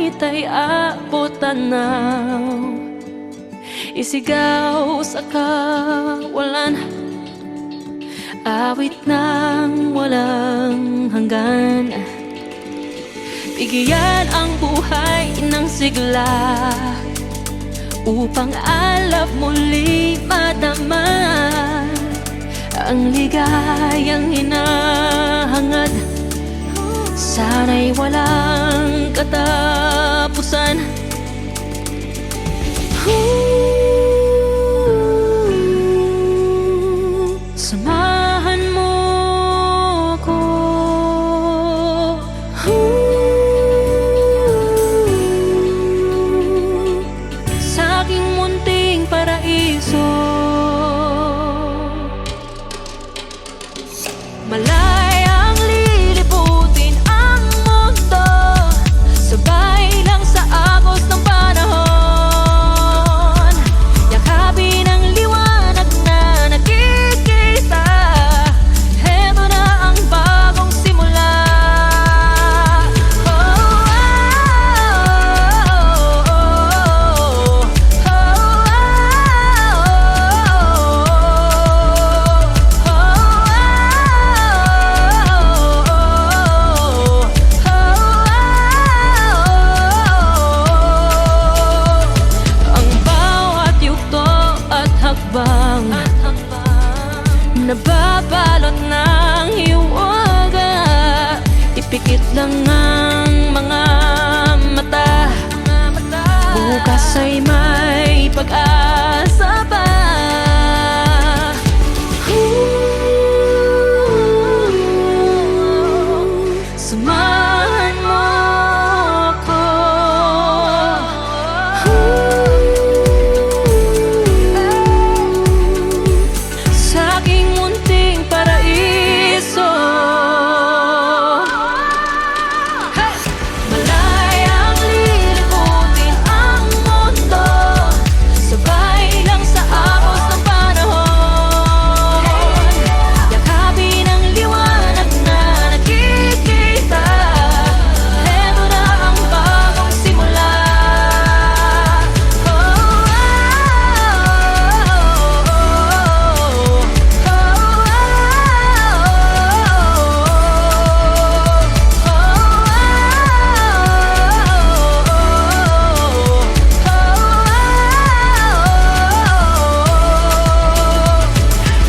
langit ay abot tanaw, isigaw sa kawalan, awit ng walang hanggan. Bigyan ang buhay ng sigla upang alab muli madama ang ligayang hinahangad. Sana'y walang katapusan. Samahan mo ko, sa aking munting paraiso. Malayang lilibutin ang mundo, sabay lang sa agos ng panahon. Yakapin ang liwanag na nakikita, heto na ang bagong simula. Nababalot ng hiwaga, ipikit lang ang mga mata. Bukas ay may pag-asa pa. Samahan mo ko, sa aking munting paraiso. Malayang lilibutin ang mundo, sabay lang sa agos ng panahon. Yakapin ang liwanag na nakikita, heto na ang bagong simula.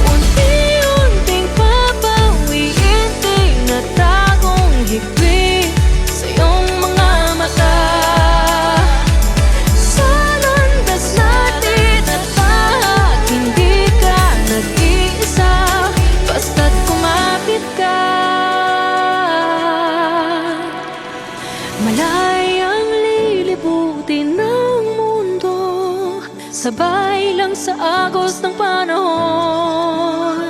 Unti-unting papawiin tinatagong higpit sa iyong mga mata. Sa landas natin at lahat, hindi ka nag-iisa, basta't kumapit ka. Malayang lilibutin ng mundo, sabay lang sa agos ng panahon.